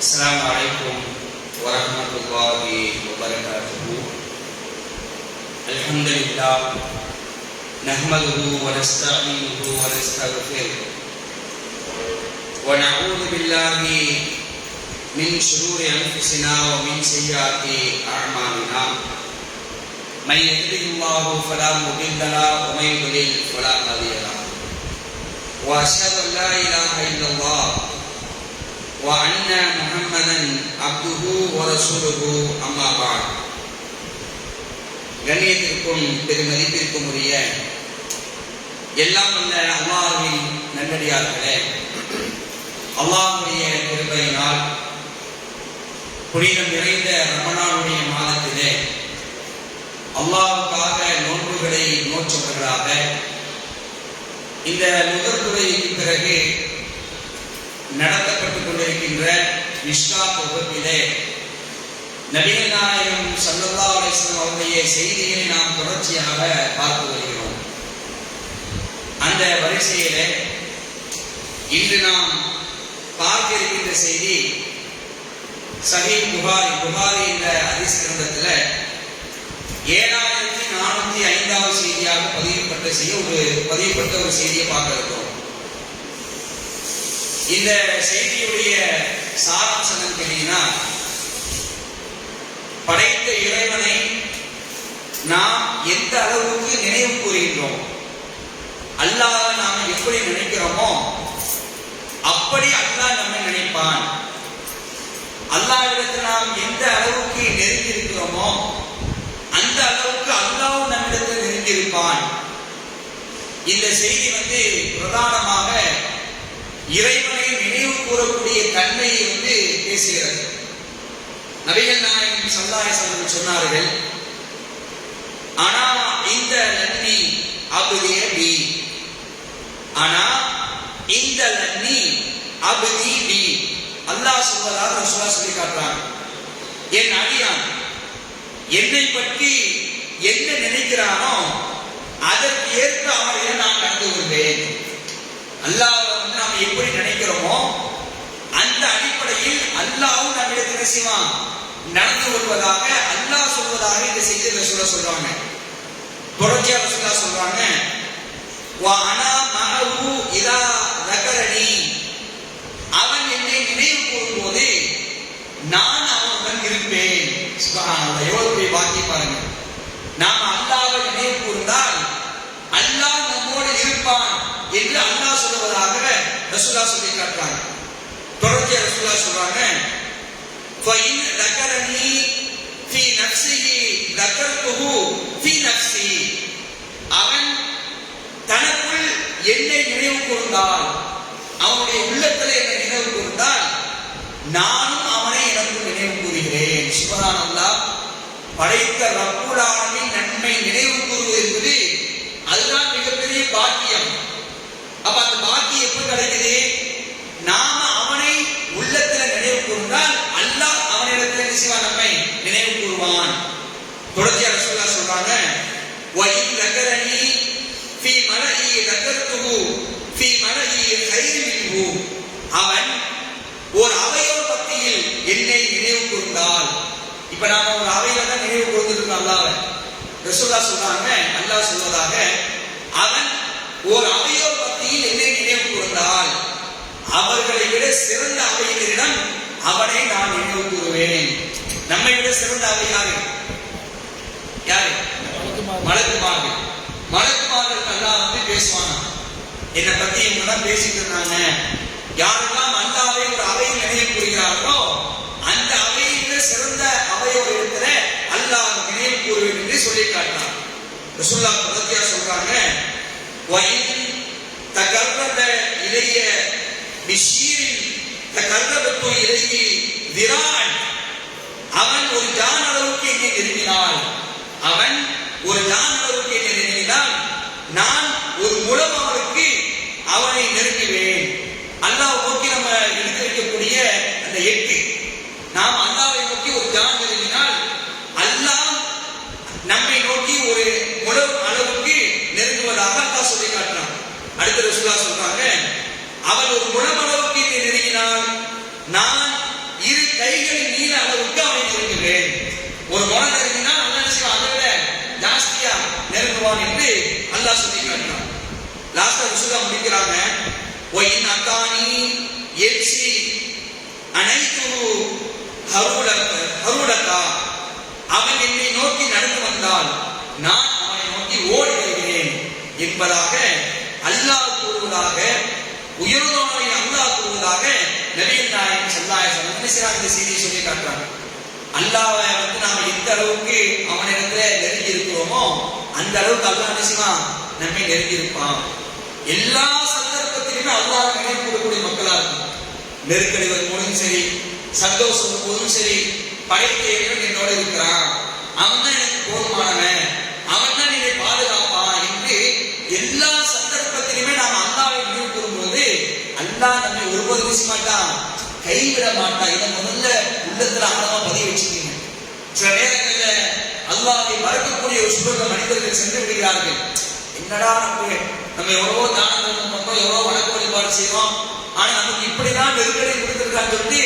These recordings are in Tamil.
السلام عليكم ورحمة الله وبركاته. الحمد لله نحمده ونستعينه ونستغفره ونعوذ بالله من شرور أنفسنا ومن سيئات أعمالنا. من يهده الله فلا مضل له ومن يضلل فلا هادي له. وأشهد أن لا إله إلا الله وأن محمدا عبده ورسوله أما بعد. கண்ணியத்திற்கும் பெருமதிப்பிற்கும் உரிய எல்லாம் வல்ல அல்லாஹ்வின் நல்லடியார்களே, அல்லாஹ்வுடைய கிருபையினால் புனிதம் நிறைந்த ரமலானுடைய மாதத்திலே அல்லாஹ்வுக்காக நோன்புகளை நோற்றவர்களாக இந்த நுகர்வுரைக்கு பிறகு நடத்தப்பட்டுக் கொண்டிருக்கின்ற மிஷ்காத் வகுப்பிலே நபிகள் நாயகம் ஸல்லல்லாஹு அலைஹி வஸல்லம் அவருடைய செய்திகளை நாம் தொடர்ச்சியாக பார்த்து வருகிறோம். அந்த வரிசையிலே இன்று நாம் பார்க்க இருக்கின்ற செய்தி சஹீஹ் புகாரி என்ற ஹதீஸ் கிரந்தத்தில் 7405வது செய்தியாக பதியப்பட்ட ஒரு செய்தியை பார்க்க இருக்கிறோம். இந்த செய்தியுடைய சாராம்சம் கேட்டீங்கன்னா, படைத்த இறைவனை நாம் எந்த அளவுக்கு நினைவு கூறுகின்றோம், அல்லாஹ் நாம் எப்படி நினைக்கிறோமோ அப்படி அல்லாஹ் நம்மை நினைப்பான். அல்லாஹ்விடத்தில் நாம் எந்த அளவுக்கு நெருங்கி இருக்கிறோமோ அந்த அளவுக்கு அல்லாஹ் நம்மிடத்தில் நெருங்கி இருப்பான். இந்த செய்தி பிரதானமாக இறைவனை நினைவு கூறக்கூடிய தன்மையை பேசுகிறது. நபிகள் நாயகம் ஸல்லல்லாஹு அலைஹி வஸல்லம் சொன்னார்கள், ஆனா இந்த நன்னி அபதி பி, ஆனா இந்த நன்னி அபதி பி. அல்லாஹ் சொல்வதாக ரசூலுல்லாஹ் சொல்லி காட்டுறாங்க, என் அடியான் என்னை பற்றி என்ன நினைக்கிறானோ அதற்கு ஏற்ப அவரை நான் நடந்து கொள்வேன். அல்லாஹ் நாம் எப்படி நினைக்கிறோமோ அந்த அடிப்படையில் அல்லாஹ்வும் நம்மிடத்தில் செய்வான் நடந்து கொள்வதாக அல்லாஹ் சொல்வதாக இந்த செய்தியை ரசூலுல்லாஹ் சொல்றாங்க. தொடர்ச்சியா ரசூலுல்லாஹ் சொல்றாங்க, வா அனா மஅஹு இதா ذكرني, அவன் என்னை நினைவு கூறும்போது நான் அவனுடன் இருப்பேன். சுப்ஹானல்லாஹ், எவ்வளவு பெரிய வாக்கியம் பாருங்க. நாம் அல்லாஹ்வை நினைவு கூர்ந்தால் அல்லாஹ் நம்மோடு இருப்பான் என்று அல்லாஹ் சொல்வதாக ரசூலுல்லாஹ் சொல்லி காட்டுறாங்க. தொடர்ச்சியா ரசூலுல்லாஹ் சொல்றாங்க, فَإِنْ ذَكَرَنِي فِي نَفْسِهِ ذَكَرْتُهُ فِي نَفْسِي, அவன் தனக்குள் என்னை நினைவு கூர்ந்தால், அவனுடைய உள்ளத்தில் என்னை நினைவு கூர்ந்தால் நானும் அவனை எனக்குள் நினைவு கூறுகிறேன். சுப்ஹானல்லாஹ், படைத்த ரப்புல் ஆலமீன் நன்மை நினைவு கூறுவது என்பது அதுதான் மிகப்பெரிய பாக்கியம். அப்ப அந்த பாக்கியம் எப்ப கிடைக்குது? நாம அவனை உள்ளத்துல நினைவு கூர்ந்தால் அல்லாஹ் அவனிடத்துல நம்மை நினைவு கூறுவான். தொடர்ச்சியா ரசூலுல்லாஹ் சொல்றாங்க, وَإِنْ ذَكَرَنِي فِي مَلَئِهِ ذَكَرْتُهُ فِي مَلَئِهِ خَيْرٍ مِنْهُ, அவன் ஒரு அவையோர் பத்தியில் என்னை நினைவு கூர்ந்தால், இப்ப நாம ஒரு அவையில தான் நினைவு கூர்ந்துருக்கோம் அல்லாஹ்வை. ரசூலுல்லாஹ் சொல்றாங்க, அல்லாஹ் சொல்வதாக, அவன் ஒரு அவையோர் பத்தியில் என்னை நினைவு கூர்ந்தால் அவர்களை விட சிறந்த அவையினரிடம் அவனை நான் நினைவு கூறுவேன். நம்மை விட சிறந்த அவை யாரு? மலக்குமார்கள். மலக்குமார்கள் அல்லாஹ் பேசுவானா, என்னை பத்தி இவங்க பேசிட்டு இருந்தாங்க. யாரெல்லாம் அல்லாஹ்வை ஒரு அவையில் நினைவு கூறுகிறார்களோ அந்த அவையில் சிறந்த அவையோர் இருக்கிற அல்லாஹ் நினைவு கூறுவேன் என்று சொல்லி காட்டினார். ரசூலுல்லாஹ் தொடர்ச்சியா சொல்றாங்க, وَإِنْ تَقَرَّبَ إِلَيَّ بِشِيرٍ تَقَرَّبْتُ إِلَيْهِ ذِرَاعًا, அவன் ஒரு ஜான் அளவுக்கு என்னை நெருங்கினான், அவன் ஒரு ஜான் அளவுக்கு என்னை நெருங்கினான், நான் ஒரு முழம் அவனுக்கு அவனை நெருங்குவேன். அல்லாஹ் நோக்கி நம்ம எடுத்து வைக்கக்கூடிய அந்த எட்டு, நாம் அல்லாஹ்வை நோக்கி ஒரு ஜான் நெருங்கினால் அல்லாஹ் நம்மை நோக்கி ஒரு முழம் அளவுக்கு நெருங்குவதாக அல்லாஹ் சொல்லி காட்டுறான். அடுத்த ரசூலுல்லாஹ் சொல்றாங்க, அவன் ஒரு முழம் அளவுக்கு என்னை நெருங்கினான், நான் இரு கைகளின் நீள அளவுக்கு அவனை நெருங்குகிறேன். ஒரு முறை நெருங்கினா அல்லாஹ் செய்வான், அதை விட ஜாஸ்தியா நெருங்குவான் என்று அல்லாஹ் சொல்லி காட்டினான். லாஸ்டா ருசுலா முடிக்கிறாங்க. ஒயின் அத்தானி எச்சி அனைத்து ஹருடக்கா, அவன் என்னை நோக்கி நடந்து வந்தால் நான் அவனை நோக்கி ஓடி வருகிறேன் என்பதாக அல்லாஹ் கூறுவதாக, உயர்ந்தவனை அல்லாஹ் கூறுவதாக நபிகள் நாயகம் ஸல்லல்லாஹு அலைஹி வஸல்லம் இந்த செய்தியை சொல்லி காட்டுறாங்க. அல்லாஹ்வை நாம எந்த அளவுக்கு அவனிடத்துல நெருங்கி இருக்கிறோமோ அந்த அளவுக்கு அல்லாஹ் நிச்சயமா நம்மை நெருங்கி இருப்பான். எல்லா சந்தர்ப்பத்திலுமே அல்லாஹ் நினைவு கூறக்கூடிய மக்களா இருக்கும். நெருக்கடி வரும்போதும் சரி, சந்தோஷம் போதும் சரி, படைத்தேவன் என்னோட இருக்கிறான், அவன் தான் எனக்கு போதுமானவன், அவன் தான் என்னை பாதுகாப்பான் என்று எல்லா சந்தர்ப்பத்திலுமே நாம் அல்லாஹ்வை நினைவு கூறும்போது அல்லாஹ் நம்மை ஒருபோது பேச மாட்டான், கைவிட மாட்டான். இதை முதல்ல உள்ளத்துல ஆழமா பதிய வச்சுக்கீங்க. சில நேரங்களில் அல்லாஹ்வை மறக்கக்கூடிய ஒரு சூழல மனிதர்கள் சென்று விடுகிறார்கள். என்னடா நம்ம எவ்வளவோ தானம் பண்றோம், எவ்வளவோ வணக்க வழிபாடு செய்யறோம், ஆனா நமக்கு இப்படிதான் நெருக்கடி கொடுத்திருக்கான்னு சொல்லி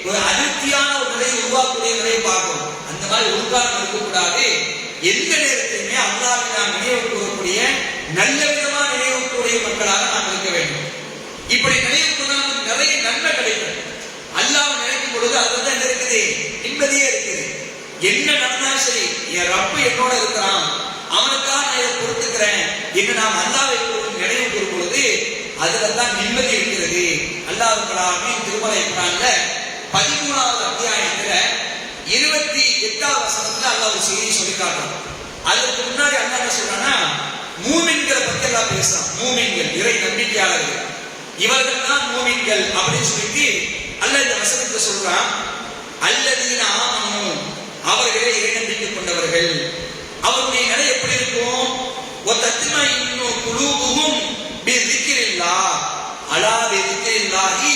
ஒரு அதிருப்தியான ஒரு நிலையை உருவாக்கக்கூடிய நிலையை பார்க்கிறோம். அந்த மாதிரி ஒரு காலம் இருக்கக்கூடாது. எந்த நேரத்திலுமே அல்லாஹ்வை நாம் நினைவு கூறக்கூடிய நல்ல விதமான நினைவு கூறிய மக்களாக நாம் இருக்க வேண்டும். இப்படி நினைவு கூறினால் நிறைய நன்மை கிடைக்கும். அல்லாஹ்வை நினைக்கும் பொழுது அதுதான் இருக்குது, நிம்மதியே இருக்குது. என்ன நடந்தாலும் சரி, என் ரப்பு என்னோட இருக்கிறான், அவனுக்காக நான் இதை பொறுத்துக்கிறேன் என்று நாம் அல்லாஹ்வை நினைவு கூறும் பொழுது அதுல தான் நிம்மதி இருக்கிறது. அல்லாஹ் திருமலை குர்ஆன்ல 13வது அத்தியாயத்துல 28வது வசனத்துல அல்லாஹ் ஒரு செய்தி சொல்லி காட்டுறான். அதுக்கு முன்னாடி அல்லாஹ் என்ன சொல்றான்னா, மூமின்களை பத்தி எல்லாம் பேசுறான். மூமின்கள் இறை நம்பிக்கையாளர்கள், இவர்கள் தான் மூமின்கள் அப்படின்னு சொல்லிட்டு அல்லாஹ் இந்த வசனத்தை சொல்றான். அல்லதீன ஆமனு, அவர்களே இறை நம்பிக்கை கொண்டவர்கள். அவருடைய நிலை எப்படி இருக்கும்? வதத்மைனு குலூபுஹும் பிذிக்ரில்லாஹ், அலா பிذிக்ரில்லாஹி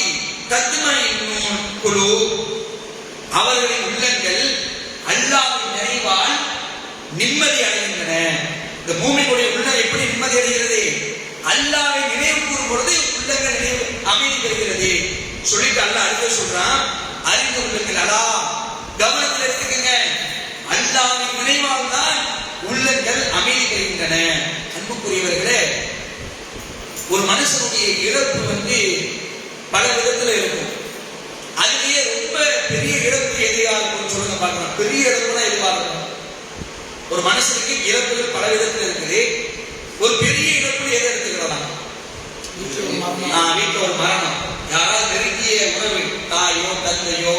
தத்மைனு குலூப். அவர்களின் உள்ளங்கள் அல்லாஹ்வின் நினைவால் நிம்மதி அடைகின்றன. இந்த மூமினுடைய உள்ளம் எப்படி நிம்மதி அடைகிறது? அல்லாஹ்வை நினைவு கூறும் பொழுது உள்ளங்கள் நினைவு அமைதி பெறுகிறது சொல்லிட்டு அல்லாஹ் அறிவு சொல்றான். அறிந்து உள்ளங்கள் அலா, கவனத்தில் எடுத்துக்கங்க, அல்லாஹ்வின் நினைவால் தான் உள்ளங்கள் அமைதி பெறுகின்றன. அன்புக்குரியவர்களே, ஒரு மனுஷனுடைய இழப்பு பல விதத்துல இருக்கும். அதுலயே ரொம்ப பெரிய இழப்பு எதுவா இருக்கும் சொல்லுங்க பார்க்கலாம். பெரிய இழப்புனா எதுவா இருக்கும்? ஒரு மனுஷனுக்கு இழப்புகள் பல விதத்துல இருக்குது. ஒரு பெரிய இழப்பு எதை எடுத்துக்கலாம்? வீட்டுல ஒரு மரணம், யாராவது நெருங்கிய உறவு, தாயோ தந்தையோ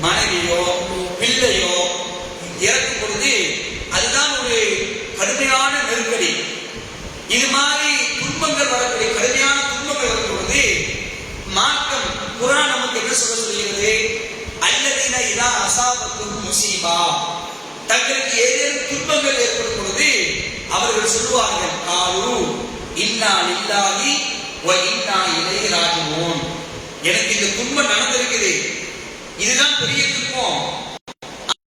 மனைவியோ பிள்ளையோ இறக்கும் பொழுது அதுதான் ஒரு கடுமையான நெருக்கடி. இது மாதிரி துன்பங்கள் வரக்கூடிய, கடுமையான துன்பங்கள் வரும் பொழுது மார்க்கம் குர்ஆன் நமக்கு என்ன சொல்கிறது? அல்லதீன இதா அஸாபத்துஹும் முஸீபா, தங்களுக்கு ஏதேனும் துன்பங்கள் ஏற்படும் பொழுது அவர்கள் சொல்லுவார்கள், காலு இன்னா லில்லாஹி வ இன்னா இலைஹி ராஜிஊன். எனக்கு இந்த துன்பம் நடந்திருக்குது, இதுதான் பெரிய துன்பம்,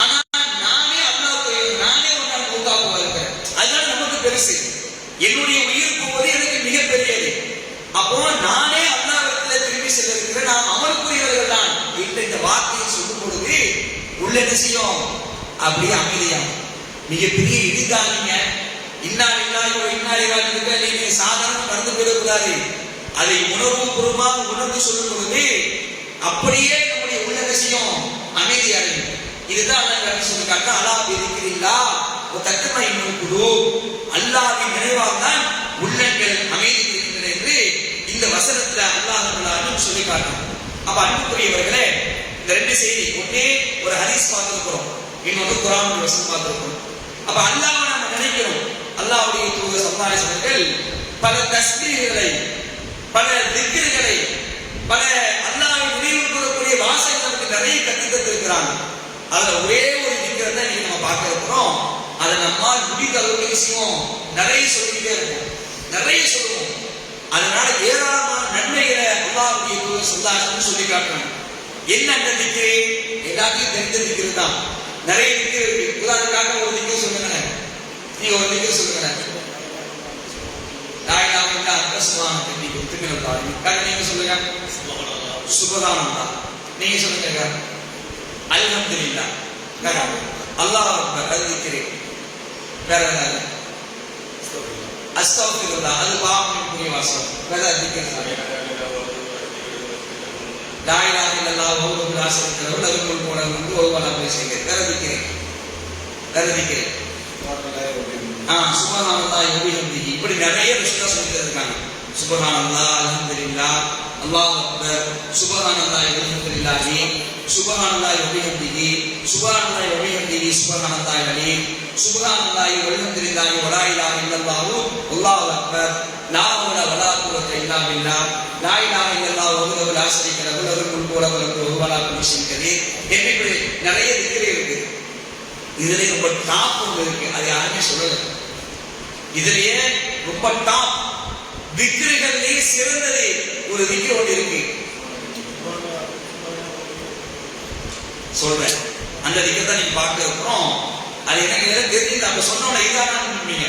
ஆனா நானே அல்லாஹ்வுக்கு நானே ஒரு நாள் மௌத்தா போக இருக்கிறேன், அதுதான் நமக்கு பெருசு. என்னுடைய உயிர் போவது எனக்கு மிக பெரியது. அப்போ நானே அல்லாஹ்விடத்தில் திரும்பி செல்ல இருக்கிறேன், நாம் அமலுக்குரியவர்கள் தான் என்று இந்த வார்த்தையை சொல்லும் பொழுது உள்ள என்ன செய்யும்? அப்படியே அமைதியா மிகப்பெரிய இடிதானீங்க. இன்னா லில்லாஹி வ இன்னா இலைஹி ராஜிஊன் நீங்க சாதாரண கடந்து போயிடக்கூடாது. அதை உணர்வு பூர்வமாக உணர்ந்து சொல்லும் பொழுது அப்படியே நம்முடைய உள்ள விஷயம் அமைதியாகும். இதுதான் அல்லாஹ் சொல்லி காட்டுறான். அலா பிذிக்ரில்லாஹ் வ தத்மைனு குலூப், அல்லாஹ்வின் நினைவால் தான் உள்ளங்கள் அமைதி பெறுகின்றன என்று இந்த வசனத்துல அல்லாஹ் சொல்லி காட்டுறான். அப்ப அன்புக்குரியவர்களே, இந்த ரெண்டு செய்தி, ஒன்னே ஒரு ஹதீஸ் பார்த்திருக்கிறோம், இன்னொரு குர்ஆன் வசனம் பார்த்திருக்கிறோம். அப்ப அல்லாஹ்வை நாம நினைக்கிறோம். அல்லாஹ்வுடைய தூதர் ஸல்லல்லாஹு அலைஹி வஸல்லம் பல தஸ்பீஹ்களை, பல திக்ர்களை, பல அல்லாஹ்வை நினைவு கூறக்கூடிய வாசகங்கள் நமக்கு நிறைய கற்றுத் தந்திருக்கிறாங்க. அதுல ஒரே ஒரு திக்ர் தான் நீங்க நம்ம பார்க்க இருக்கிறோம். அதை நம்மால் முடிந்த அளவுக்கு விஷயம் நிறைய சொல்லிக்கிட்டே இருக்கும், நிறைய சொல்லுவோம். அதனால ஏராளமான நன்மைகளை அல்லாஹ்வுடைய தூதர் ஸல்லல்லாஹு அலைஹி வஸல்லம் சொல்லி காட்டுறாங்க. என்ன அந்த திக்ர்? எல்லாத்தையும் தெரிஞ்ச திக்ர் தான். நிறைய திக்ர் இருக்கு. உதாரணத்துக்காக ஒரு திக்ர் சொல்லுங்க, நீங்க ஒரு திக்ர் சொல்லுங்க. நீங்க சொல்லுங்க. சுபஹானல்லாஹ். நீங்க சொல்லுங்க. அல்ஹம்துலில்லாஹ், அல்லாஹ் அக்பர், அது திக்ரு. வேற ஏதாவது அஸ்தக்ஃபிருல்லாஹ், அது பாவத்திற்குரிய வாசகம். வேற திக்ரு லா இலாஹா இல்லல்லாஹ் வஹ்தஹு லா ஷரீக லஹு லஹுல் முல்கு வ லஹுல் ஹம்து வ ஹுவ அலா குல்லி ஷைஇன் கதீர். வேற திக்ரு சுப்ஹானல்லாஹி வ பிஹம்திஹி. இப்படி நிறைய விஷயம் சொல்லிட்டு இருக்காங்க. சுப்ஹானல்லாஹ், அல்ஹம்துலில்லாஹ், அல்லாஹ் அக்பர், சுப்ஹானல்லாஹி வல்ஹம்துலில்லாஹி, சுப்ஹானல்லாஹி வ பிஹம்திஹி, சுப்ஹானல்லாஹி வ பிஹம்திஹி, சுப்ஹானல்லாஹி அலீம், சுப்ஹானல்லாஹி வல்ஹம்துலில்லாஹி வ லா இலாஹா இல்லல்லாஹு அல்லாஹு அக்பர், லா ஹவ்ல வ லா குவத்த இல்லா பில்லாஹ், லா இலாஹா இல்லல்லாஹு வஹ்தஹு லா ஷரீக லஹு லஹுல் முல்கு வ லஹுல் ஹம்து வ ஹுவ அலா குல்லி ஷைஇன் கதீர். இப்படி நிறைய திக்ர் இருக்கு. இதுல ரொம்ப டாப் ஒன்று இருக்கு, அது யாருமே சொல்லல. இதுலயே ரொம்ப டாப் திக்ருகளிலே சிறந்தது ஒரு திக்ர் ஒன்று இருக்கு, சொல்றேன். அந்த திக்ரை தான் நீங்க பார்க்க இருக்கிறோம். அது எனக்கு தெரிஞ்சு அப்ப சொன்ன இதான் நீங்க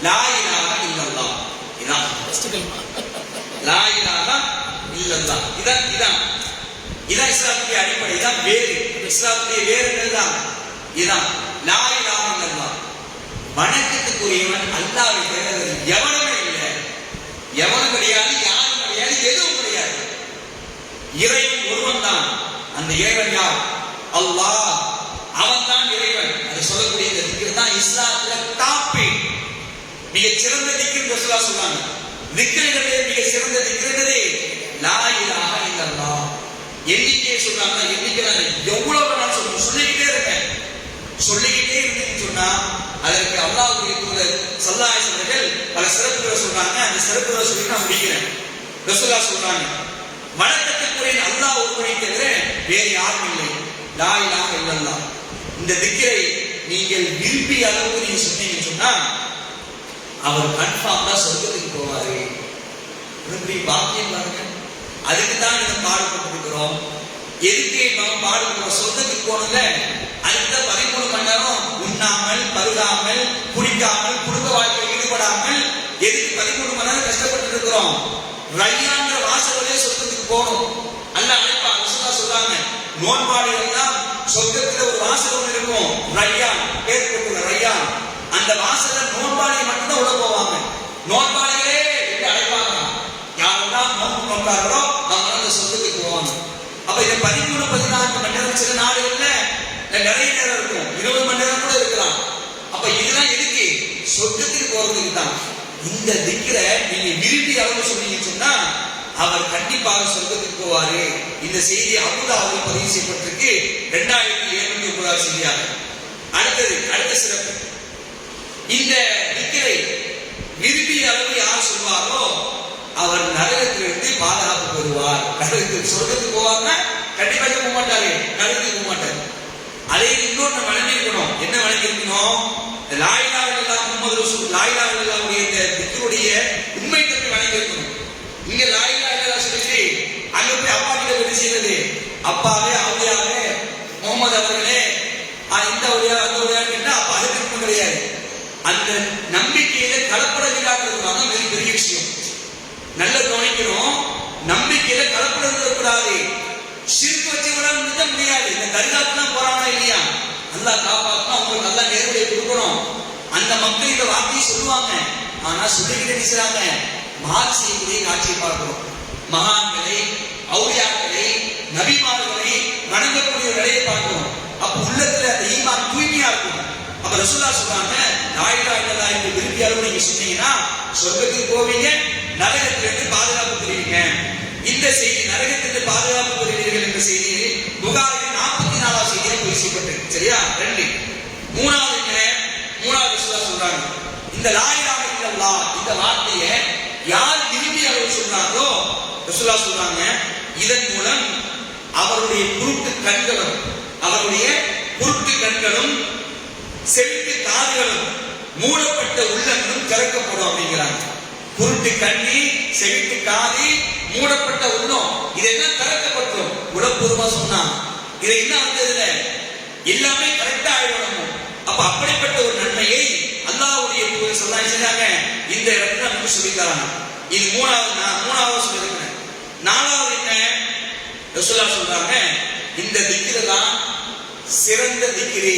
லா இலாஹா இல்லல்லாஹ். இதான் லா இலாஹா இல்லல்லாஹ். இதான் இஸ்லாத்துடைய அடிப்படை. இதான் வேறு, இஸ்லாத்துடைய வேறுகள் தான் இதான். லா இலாஹா இல்லல்லாஹ், வணக்கத்துக்குரியவன் அல்லாஹ்வை தவிர எவனுமே இல்லை. எவனும் கிடையாது, யாரும் கிடையாது, எதுவும் கிடையாது. இறைவன் ஒருவன் தான். அந்த இறைவன் யார்? அல்லாஹ். அவன் தான் இறைவன். அதை சொல்லக்கூடிய இந்த திக்ர் தான் இஸ்லாத்துல டாப். மிக சிறந்த திக்ர் ரசூலுல்லாஹ் சொல்றாங்க. திக்ரிலே மிக சிறந்த திக்ர் லா இலாஹா இல்லல்லாஹ். எண்ணிக்கையை சொல்றாங்க. எண்ணிக்கை எவ்வளவு நான் சொல்லிக்கிட்டே இருக்கேன். சொல்லிக்கிட்டே இருந்தேன்னு சொன்னா அதற்கு அல்லாஹ்வுடைய தூதர் ஸல்லல்லாஹு அலைஹி வஸல்லம் பல சிறப்புகளை சொல்றாங்க. அந்த சிறப்புகளை சொல்லி நான் முடிக்கிறேன். ரசூலுல்லாஹ் சொல்றாங்க, வணக்கத்துக்குரிய அல்லாஹ் ஒருவனை தவிர வேறு யாரும் இல்லை. லா இலாஹா இல்லல்லாஹ். இந்த திக்ரை நீங்கள் விரும்பிய அளவுக்கு நீங்க சொன்னீங்கன்னு சொன்னா அவர் கன்ஃபார்ம் தான் சொர்க்கத்துக்கு போவாரு. பாக்கியம் பாருங்க. அதுக்கு தான் நம்ம பாடுபட்டு இருக்கிறோம். எதுக்கு நம்ம பாடுபடுறோம்? சொர்க்கத்துக்கு போனதுல அடுத்த 13 மணி நேரம் உண்ணாமல், பருகாமல், குடிக்காமல், குடும்ப வாழ்க்கையில் ஈடுபடாமல் எதுக்கு 13 மணி நேரம் கஷ்டப்பட்டு இருக்கிறோம்? ரையான்ற வாசல்களே சொர்க்கத்துக்கு போகணும். அல்லாஹ் அழைப்பா. ரசூலுல்லாஹ் சொல்றாங்க, நோன்பாளிகள் தான் சொர்க்கத்துல ஒரு வாசல் ஒன்று இருக்கும், ரையான் பேர் போட்டுள்ள ரையான். அந்த வாசல்ல நோன்பாளியை மட்டும்தான் உள்ள போவாங்க. நோன்பாளிகளே என்று அழைப்பாங்க. யாரெல்லாம் நோன்பு நோக்கார்களோ அவங்க அந்த சொர்க்கத்துக்கு போவாங்க. அப்ப இந்த 13-14 மணி நேரம் சில நாடுகள்ல நிறைய நேரம் இருக்கும், 20 மணி நேரம் கூட இருக்கலாம். அப்ப இதெல்லாம் எதுக்கு? சொர்க்கத்துக்கு போறதுக்கு தான். இந்த திக்ரை நீங்க விரும்பி அளவு சொன்னீங்கன்னு சொன்னா அவர் கண்டிப்பாக சொர்க்கத்துக்கு போவாரு. இந்த செய்தி அபூதாவுதில் பதிவு செய்யப்பட்டிருக்கு 2709 செய்தியாக. அடுத்த சிறப்பு, இந்த திக்ரை விரும்பிய அளவு யார் சொல்வாரோ அவர் நரகத்திலிருந்து பாதுகாப்பு பெறுவார். நரகத்துக்கு சொர்க்கத்துக்கு போவார்னா கண்டிப்பாக போக மாட்டாரு, நரகத்துக்கு போக மாட்டாரு. அதை இன்னொன்று வழங்கியிருக்கணும். என்ன வழங்கியிருக்கணும்? லா இலாஹா இல்லல்லாஹ் முஹம்மது ரசூல், லா இலாஹா இல்லல்லாஹ்வுடைய இந்த திக்ருடைய உண்மை தன்மை வழங்கியிருக்கணும். இங்க லா இலாஹா இல்லல்லாஹ் சொல்லிட்டு அங்க போய் அப்பா கிட்ட போய் செய்யறது, அப்பாவே அவுலியாவே முகமது அவர்களே இந்த அவுலியா அந்த அவுலியா கேட்டா அப்பா அதுக்கு கிடையாது. அந்த நம்பிக்கையில கலப்படம் இல்லாததுனால பெரிய விஷயம். நல்ல கவனிக்கணும். நம்பிக்கையில கலப்படம் இருக்கக்கூடாது. ஷிர்க் வச்சு கூட நிறுத்த முடியாது. இந்த தர்காவுக்குலாம் போறானா இல்லையா, அல்லாஹ் காப்பாத்தணும், அவங்களுக்கு நல்லா நேர்வழியை கொடுக்கணும். அந்த மக்கள் இந்த வார்த்தையை சொல்லுவாங்க. ஆனா சொல்லிக்கிட்டே நினைச்சாங்க மாறு செய்யக்கூடிய காட்சியை பார்க்கிறோம். மகான்களை, அவுலியாக்களை, நபிமார்களை வணங்கக்கூடிய நிலையை பார்க்கிறோம். அப்ப உள்ளத்துல அந்த ஈமான் தூய்மையா இருக்கும். அப்ப ரசூலுல்லாஹ் சொல்றாங்க, லா இலாஹா இல்லல்லாஹ் என்று விரும்பிய அளவு நீங்க சொன்னீங்கன்னா சொர்க்கத்துக்கு போவீங்க, நரகத்திலிருந்து பாதுகாப்பு பெறுவீங்க. இந்த செய்தி நரகத்திலிருந்து பாதுகாப்பு பெறுவீர்கள் என்ற செய்தி புகாரில் 44வது செய்தியில் பேசப்பட்டிருக்கு. சரியா? 2. மூணாவது ரசூலுல்லாஹ் சொல்றாங்க, இந்த லா இலாஹா இல்லல்லாஹ் இந்த வார்த்தையை யார் விரும்பிய அளவு சொன்னாரோ ரசூலுல்லாஹ் சொல்றாங்க, இதன் மூலம் அவருடைய குருட்டு கண்களும் செவிட்டு காதுகளும் மூடப்பட்ட உள்ளங்களும் திறக்கப்படும் அப்படிங்கிறாங்க. குருட்டு கண்ணி, செவிட்டு காதி, மூடப்பட்ட உள்ளம், இதெல்லாம் திறக்கப்பட்டோம். உடம்பூர்வமா சொன்னா இதை என்ன வந்ததுல எல்லாமே கரெக்டா ஆயிடணும். அப்ப அப்படிப்பட்ட ஒரு நன்மையை அல்லாஹ்வுடைய தூதர் ஸல்லல்லாஹு அலைஹி வஸல்லம் இந்த இடத்துல நமக்கு சொல்லி தராங்க. இது மூணாவது சொல்லிருக்கேன். 4வது என்ன? ரசூலுல்லாஹ் சொல்றாங்க, இந்த திக்ரு தான் சிறந்த திக்ரு,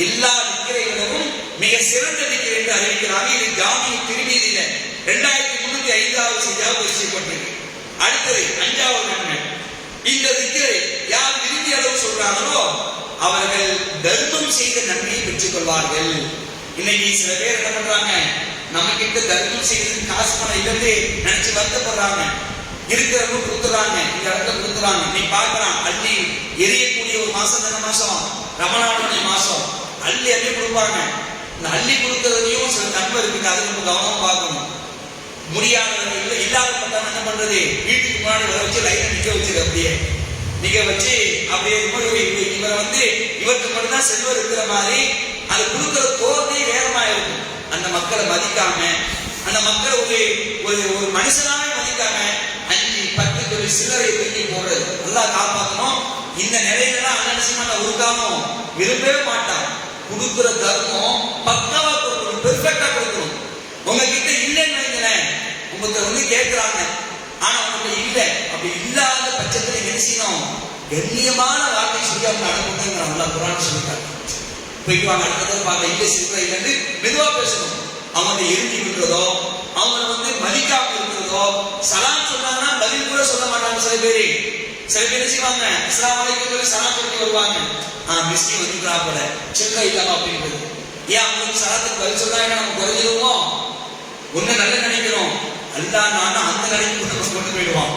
எல்லா திக்ரை விடவும் மிக சிறந்த திக்ரு என்று அறிவிக்கிறாங்க. இது ஜாமி திருமீதியில 2305வது செய்தியாக பதிவு செய்யப்பட்டிருக்கு. அடுத்தது 5வது நன்மை, இந்த திக்ரை யார் விரும்பிய அளவு சொல்றாங்களோ அவர்கள் தர்மம் செய்த நன்மையை பெற்றுக் கொள்வார்கள். இன்னைக்கு சில பேர் என்ன பண்றாங்க, நம்ம கிட்ட தர்மம் செய்யறதுக்கு காசு பணம் இல்லைன்னு நினைச்சு வருத்தப்படுறாங்க. இருக்கிறவங்க கொடுத்துறாங்க, இந்த இடத்துல கொடுத்துறாங்க. நீ பார்க்கலாம், அள்ளி எரியக்கூடிய ஒரு மாசம் தான மாசம், ரமணானுடைய மாசம். அள்ளி அள்ளி கொடுப்பாங்க. இந்த அள்ளி கொடுக்கறதுலயும் சில நன்மை இருக்குது, அது நம்ம கவனமா பார்க்கணும். முடியாதவங்க இல்லாத பண்றாங்க, என்ன பண்றது, வீட்டுக்கு முன்னாடி வர வச்சு லைனை நிக்க வச்சிரு, அப்படியே நிக்க வச்சு அப்படியே இவரை இவருக்கு மட்டும்தான் செல்வர் இருக்கிற மாதிரி அது கொடுக்கிற தோரணை வேகமா இருக்கும். அந்த மக்களை மதிக்காம, அந்த மக்களை ஒரு மனுஷனாவே மதிக்காம 5, 10 சில்லறை தூக்கி போடுறது. நல்லா காப்பாற்றணும். இந்த நிலையிலாம் அன்னசியமான உருக்காம விரும்பவே மாட்டான். கொடுக்கிற தர்மம் பக்காவா கொடுக்கணும், பெர்ஃபெக்டா கொடுக்கணும். உங்ககிட்ட இல்லைன்னு நினைக்கிறேன், உங்களுக்கு கேட்கிறாங்க, ஆனா உங்களுக்கு இல்லை. அப்படி இல்லாத பட்சத்துல என்ன செய்யணும், கண்ணியமான வார்த்தை சொல்லி அவங்க அனுப்புங்க. நல்லா குரான் சொல்லிட்டாங்க, போயிட்டு வாங்க, அடுத்தது பார்க்க இல்லை சில்லறை இல்லைன்னு மெதுவா பேசணும். அவங்க இறுதி விடுறதோ, அவங்க மதிக்காம இருக்கிறதோ, சலாம் சொன்னாங்கன்னா பதில் கூட சொல்ல மாட்டாங்க. சில பேர் செய்வாங்க, அஸ்ஸலாமு அலைக்கும் சலாம் சொல்லி வருவாங்க. மிஸ்டி வந்துக்கிறாப்பல சில்லறை இல்லாம அப்படின்றது. ஏன் அவங்களுக்கு சலாத்துக்கு பதில் சொன்னாங்க, நம்ம குறைஞ்சிருவோம். ஒண்ணு நல்ல நினைக்கிறோம், அல்லா நானா அந்த நினைப்பு நம்ம கொண்டு போயிடுவான்.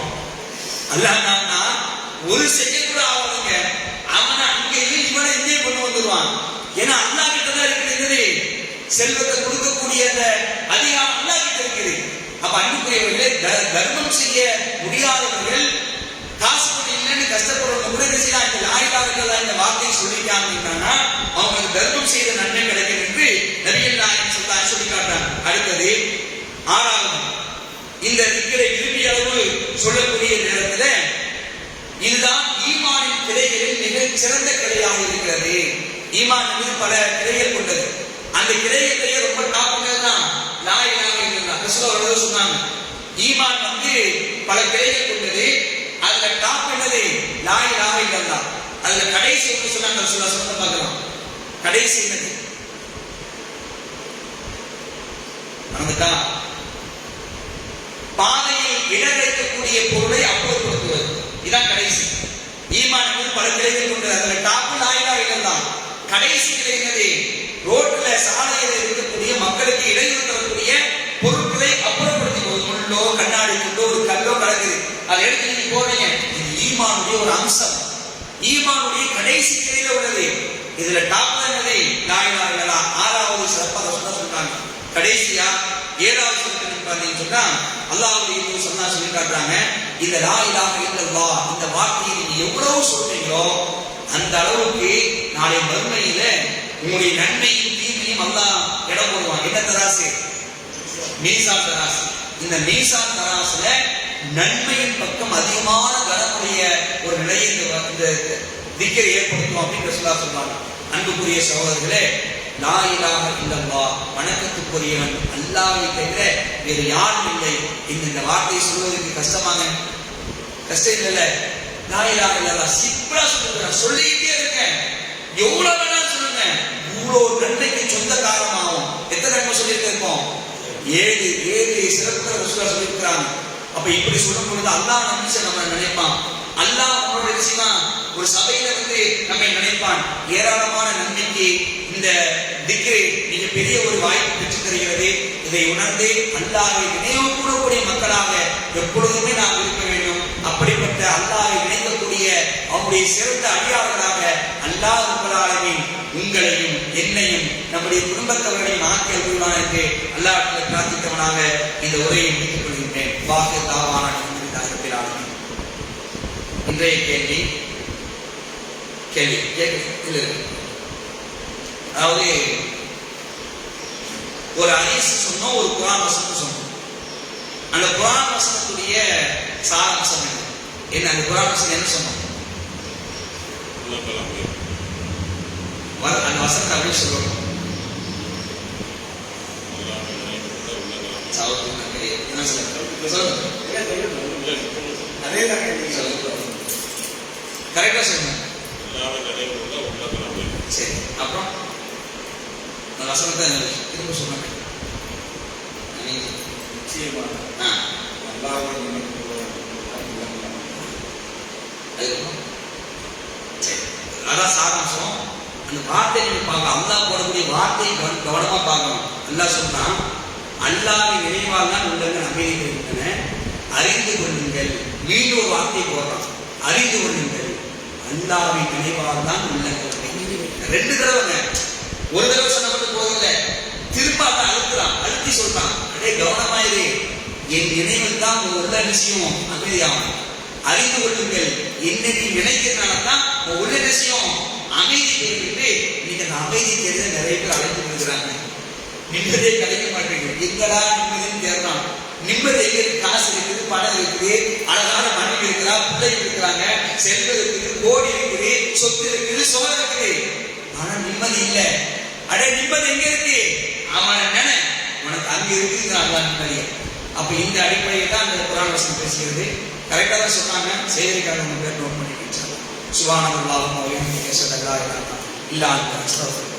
அல்லா நானா ஒரு செகண்ட் கூட ஆவாதுங்க, அவனை அங்கேயும் இவனை இங்கே கொண்டு வந்துடுவான். ஏன்னா அல்லா கிட்டதான் இருக்கிறது செல்வத்தை கொடுக்கக்கூடிய அந்த அதிகாரம் அல்லா கிட்ட இருக்குது. அப்ப அன்புக்குரியவர்களே, தர்மம் செய்ய முடியாதவர்கள், காசு பணம் இல்லைன்னு கஷ்டப்படுறவங்க கூட செய்யலாம். இந்த லாயிலாக இந்த வார்த்தையை சொல்லிட்டாங்கன்னா அவங்களுக்கு தர்மம் செய்த நன்மை கிடைக்கும் என்று நபிகள் நாயகம் சொல்லி காட்டாங்க. அடுத்தது 6வது, இந்த திக்ரை விரும்பிய அளவு சொல்லக்கூடிய நேரத்தில் இதுதான் ஈமானின் கிளைகளில் மிக சிறந்த கிளையாக இருக்கிறது. ஈமான் மீது பல கிளைகள் கொண்டது. அந்த கிளைகளிலேயே ரொம்ப டாப் தான் லா இலாஹ இல்லல்லாஹ். ரசூலுல்லாஹ் சொன்னாங்க, ஈமான் பல கிளைகள் கொண்டது. அதுல டாப் என்னது, லா இலாஹ இல்லல்லாஹ். அதுல கடைசி ஒன்று சொன்னாங்க, ரசூலுல்லாஹ் சொல்ல பார்க்கலாம். கடைசி என்னது, மறந்துட்டா, பாதையில் இடரைக்கக்கூடிய பொருளை அப்புறப்படுத்துவது. இதான் கடைசி. ஈமான் பல கிளைகள் கொண்டது. அதுல டாப் லா இலாஹ இல்லல்லாஹ். கடைசி கிளை என்னது, ரோட்ல சாலையில் இருக்கக்கூடிய மக்களுக்கு இடையூறு தரக்கூடிய பொருட்களை அப்புறப்படுத்தி, ஒரு முள்ளோ கண்ணாடி முள்ளோ ஒரு கல்லோ கிடக்குது, அதை எடுத்து நீங்க போறீங்க. இது ஈமானுடைய ஒரு அம்சம், ஈமானுடைய கடைசி கிளையில உள்ளது. இதுல டாப் என்னது, லா இலாஹ இல்லல்லாஹ். 6வது சிறப்பாக சொல்றாங்க. கடைசியா 7வது சொல்லிட்டு பாத்தீங்கன்னு சொன்னா அல்லாஹ்வுடைய சொன்னா சொல்லி காட்டுறாங்க, இந்த லா இலாஹ இல்லல்லாஹ் இந்த வார்த்தையை நீங்க எவ்வளவு சொல்றீங்களோ அந்த அளவுக்கு நாளை மறுமையில உங்களுடைய நன்மையும் தீமையும் அல்லாஹ் இடம் போடுவான். என்ன தராசு, மீசான் தராசு. இந்த மீசான் தராசுல நன்மையின் பக்கம் அதிகமான கனமுடைய ஒரு நிலையை இந்த திக்கரை ஏற்படுத்தும் அப்படின்னு சொல்றாங்க. அன்புக்குரிய சகோதரர்களே, லா இலாஹ இல்லல்லாஹ் வணக்கத்துக்குரியவன் அல்லாஹ்வை தவிர வேறு யாரும் இல்லை. இந்த வார்த்தையை சொல்வதற்கு கஷ்டமாக, கஷ்டம் இல்லைல்ல. லா இலாஹ இல்லல்லாஹ் சிம்பிளா சொல்லுங்க, சொல்லிக்கிட்டே இருக்கேன், எவ்வளவு வேணாலும் சொல்லுங்க, இவ்வளவு நன்மைக்கு சொந்த காரணமாகும். எத்தனை நன்மை சொல்லிட்டு இருக்கோம், 7 சிறப்புகளை ரசூலுல்லாஹ் சொல்லியிருக்கிறாங்க. அப்ப இப்படி சொல்லும் பொழுது அல்லாஹ் நம்ம நினைப்பான், அல்லாஹ் நம்மளோட விஷயமா ஒரு சபையில நம்மை நினைப்பான். ஏராளமான நன்மைக்கு இந்த திக்ரு மிகப்பெரிய ஒரு வாய்ப்பு பெற்றுத் தருகிறது. இதை உணர்ந்து அல்லாஹ்வை நினைவு கூறக்கூடிய மக்களாக எப்பொழுதுமே நாம் இருக்க வேண்டும். அப்படிப்பட்ட அல்லாஹ்வை நினைக்கக்கூடிய அவருடைய சிறந்த அடியார்களாக அல்லாஹ் ரப்பல் ஆலமீன் உங்களையும் என்னையும் நம்முடைய குடும்பத்தவர்களையும் ஆக்கி அருள்வான் என்று அல்லாஹ்விடம் பிரார்த்தித்தவனாக இந்த உரையை முடித்துக் கொள்கின்றேன். வாக்கு தாவான ரப்பல் ஆலமீன். இன்றைய கேள்வி இல்லை, அதாவது ஒரு ஹதீஸ் சொன்னோம், ஒரு குர்ஆன் வசனம் சொன்னோம். அந்த குர்ஆன் வசனத்துடைய சாராம்சம் என்ன? அந்த குர்ஆன் வசனம் என்ன சொன்னோம்? அந்த வசனத்தை அப்படி சொல்லணும். என்ன சொல்லுங்க, அதே தான் கரெக்டா சொல்லுங்க. சரி, அப்புறம் அந்த வசனத்தை திரும்ப சொல்லுங்க. அதான் சாராம்சம். அந்த வார்த்தை நீங்க பார்க்க, அல்லாஹ் போடக்கூடிய வார்த்தையை கவனமா பார்க்கணும். அல்லாஹ் சொல்றான், அல்லாஹ்வின் நினைவால் தான் உள்ளங்கள் அமைதி இருக்கின்றன, அறிந்து கொள்ளுங்கள். மீண்டும் ஒரு வார்த்தையை போடுறான், அறிந்து கொள்ளுங்கள். அல்லாஹ்வின் நினைவால் தான் உள்ளங்கள் அமைதி. ரெண்டு தடவைங்க, ஒரு தடவை சொன்னப்பட்டு போதில்லை, திரும்ப அதை அழுத்தி சொல்றான். அதே கவனமாயிரு, என் நினைவில் தான் உள்ள விஷயம் அமைதியாகும். அறிந்து கொள்ளுங்கள், என்ன நீ நினைக்கிறதுனால தான் உள்ள விஷயம் அமைதி கேட்டு இன்னைக்கு அந்த அமைதி தேட நிறைய பேர் அழைத்து இருக்கிறாங்க. நிம்மதியே கிடைக்க மாட்டேங்குது. எங்கடா நிம்மதின்னு தேடுறான். நிம்மதி எங்க இருக்கு? காசு இருக்குது, பணம் இருக்குது, அழகான மனைவி இருக்கிறா, பிள்ளைகள் இருக்கிறாங்க, செல்வம் இருக்குது, கோடி இருக்குது, சொத்து இருக்குது, சோழம் இருக்குது. ஆனா நிம்மதி இல்லை. அடே நிம்மதி எங்க இருக்கு? அவன நினை, உனக்கு அங்க இருக்குங்கிற அல்லா நிம்மதி. அப்ப இந்த அடிப்படையில் தான் அந்த குர்ஆன் வசனம் பேசுகிறது. கரெக்டா தான் சொன்னாங்க. செய்திக்காக நம்ம பேர் நோட் பண்ணிக்கிட்டு சுப்ஹானல்லாஹி வ பிஹம்திஹி அஷ்ஹது அல்லா இலாஹா இல்லா அன்த அஸ்தக்ஃபிருக்க